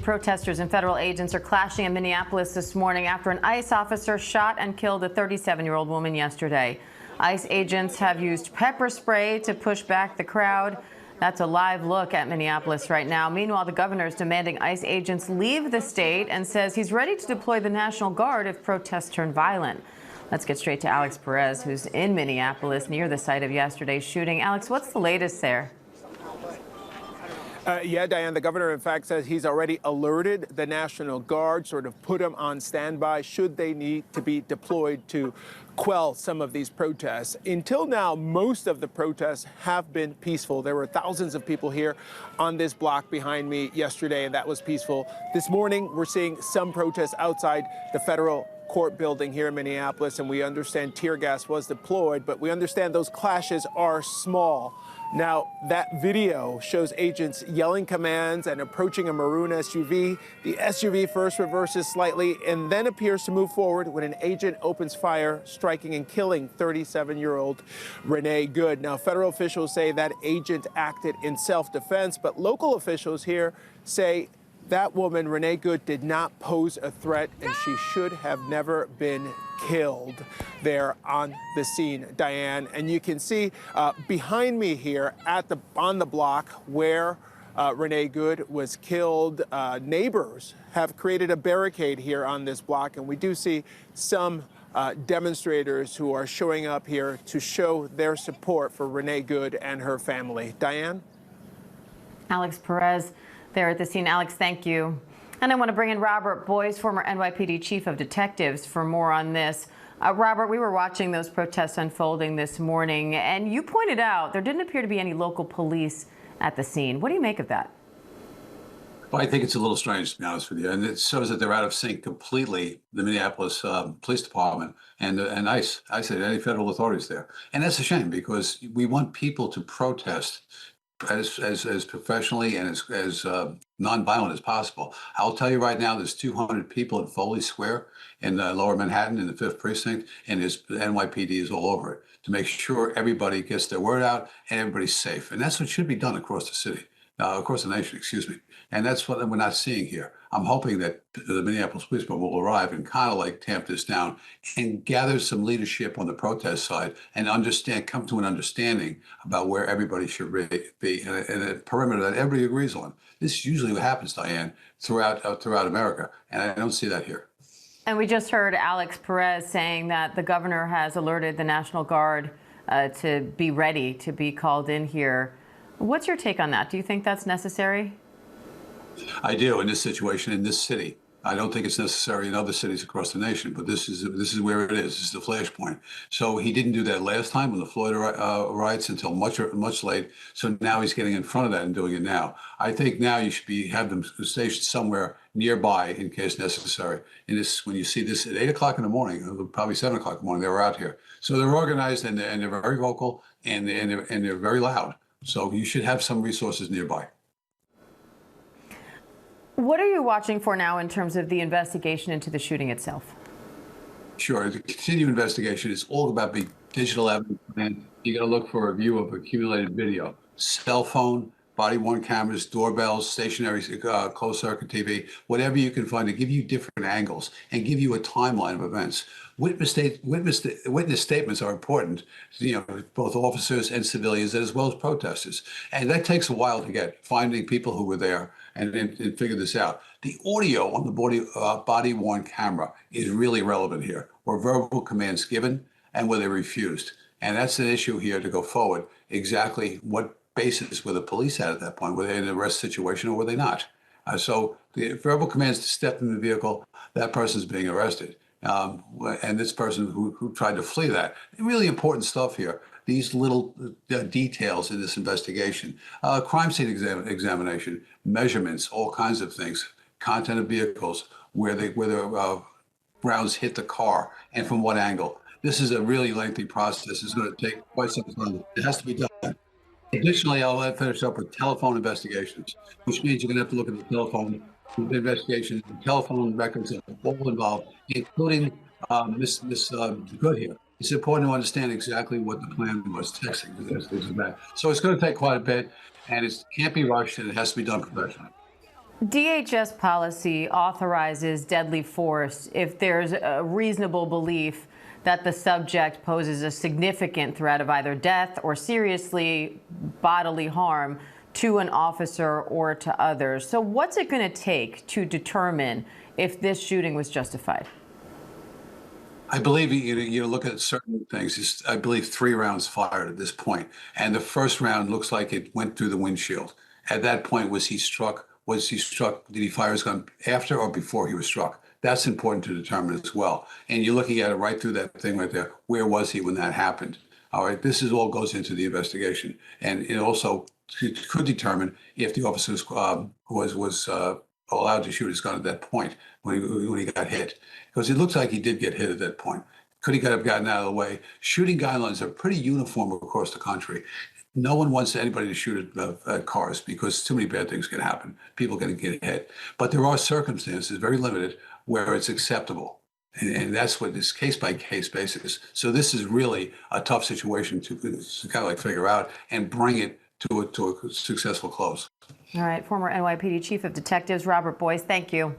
Protesters and federal agents are clashing in Minneapolis this morning after an ICE officer shot and killed a 37-year-old woman yesterday. ICE agents have used pepper spray to push back the crowd. That's a live look at Minneapolis right now. Meanwhile, the governor is demanding ICE agents leave the state and says he's ready to deploy the National Guard if protests turn violent. Let's get straight to Alex Perez, who's in Minneapolis near the site of yesterday's shooting. Alex, what's the latest there? Yeah, Diane, the governor, in fact, says he's already alerted the National Guard, sort of put them on standby should they need to be deployed to quell some of these protests. Until now, most of the protests have been peaceful. There were thousands of people here on this block behind me yesterday, and that was peaceful. This morning, we're seeing some protests outside the federal court building here in Minneapolis, and we understand tear gas was deployed, but we understand those clashes are small. Now, that video shows agents yelling commands and approaching a maroon SUV. The SUV first reverses slightly and then appears to move forward when an agent opens fire, striking and killing 37-year-old Renee Good. Now, federal officials say that agent acted in self-defense, but local officials here say that woman, Renee Good, did not pose a threat, and she should have never been killed there on the scene, Diane. And you can see behind me here on the block where Renee Good was killed, neighbors have created a barricade here on this block, and we do see some demonstrators who are showing up here to show their support for Renee Good and her family. Diane? Alex Perez there at the scene. Alex, thank you. And I want to bring in Robert Boyce, former NYPD chief of detectives, for more on this. Robert, we were watching those protests unfolding this morning, and you pointed out there didn't appear to be any local police at the scene. What do you make of that? Well, I think it's a little strange, to be honest with you, and it shows that they're out of sync completely, the Minneapolis Police Department and ICE, any federal authorities there. And that's a shame, because we want people to protest as professionally and as nonviolent as possible. I'll tell you right now, there's 200 people at Foley Square in Lower Manhattan in the 5th Precinct, and the NYPD is all over it to make sure everybody gets their word out and everybody's safe. And that's what should be done across the city, across the nation, excuse me. And that's what we're not seeing here. I'm hoping that the Minneapolis Police Department will arrive and kind of like tamp this down and gather some leadership on the protest side and come to an understanding about where everybody should really be and a perimeter that everybody agrees on. This is usually what happens, Diane, throughout America, and I don't see that here. And we just heard Alex Perez saying that the governor has alerted the National Guard to be ready to be called in here. What's your take on that? Do you think that's necessary? I do, in this situation, in this city. I don't think it's necessary in other cities across the nation, but this is where it is. This is the flashpoint. So he didn't do that last time when the Floyd riots until much late. So now he's getting in front of that and doing it now. I think now you should have them stationed somewhere nearby in case necessary. And when you see this at 8 o'clock in the morning, probably 7 o'clock in the morning, they were out here. So they're organized and they're very vocal and they're very loud. So you should have some resources nearby. What are you watching for now in terms of the investigation into the shooting itself? Sure. The continued investigation is all about big digital evidence, and you got to look for a view of accumulated video, cell phone, body-worn cameras, doorbells, stationary closed-circuit TV, whatever you can find to give you different angles and give you a timeline of events. Witness statements are important, both officers and civilians, as well as protesters. And that takes a while to get, finding people who were there and figure this out. The audio on the body-worn camera is really relevant here, were verbal commands given and were they refused? And that's an issue here to go forward. Exactly what basis were the police at that point? Were they in an arrest situation or were they not? So the verbal commands to step in the vehicle, that person's being arrested. And this person who tried to flee that. Really important stuff here. These little details in this investigation. Crime scene examination, measurements, all kinds of things. Content of vehicles, where the rounds hit the car and from what angle. This is a really lengthy process. It's going to take quite some time. It has to be done. Additionally, I'll finish up with telephone investigations, which means you're going to have to look at the telephone investigations, the telephone records that are all involved, including Miss Good here. It's important to understand exactly what the plan was, texting. So it's going to take quite a bit, and it can't be rushed, and it has to be done professionally. DHS policy authorizes deadly force if there's a reasonable belief that the subject poses a significant threat of either death or seriously bodily harm to an officer or to others. So what's it going to take to determine if this shooting was justified? I believe you look at certain things. I believe 3 rounds fired at this point, and the first round looks like it went through the windshield. At that point, was he struck? Was he struck? Did he fire his gun after or before he was struck? That's important to determine as well. And you're looking at it right through that thing right there. Where was he when that happened? All right, this is all goes into the investigation, and it also could determine if the officer was allowed to shoot his gun at that point when he got hit, because it looks like he did get hit at that point. Could he have gotten out of the way? Shooting guidelines are pretty uniform across the country. No one wants anybody to shoot at cars because too many bad things can happen. People can get hit. But there are circumstances, very limited, where it's acceptable. And that's what this case-by-case basis. So this is really a tough situation to kind of like figure out and bring it to a successful close. All right, former NYPD Chief of Detectives Robert Boyce, thank you.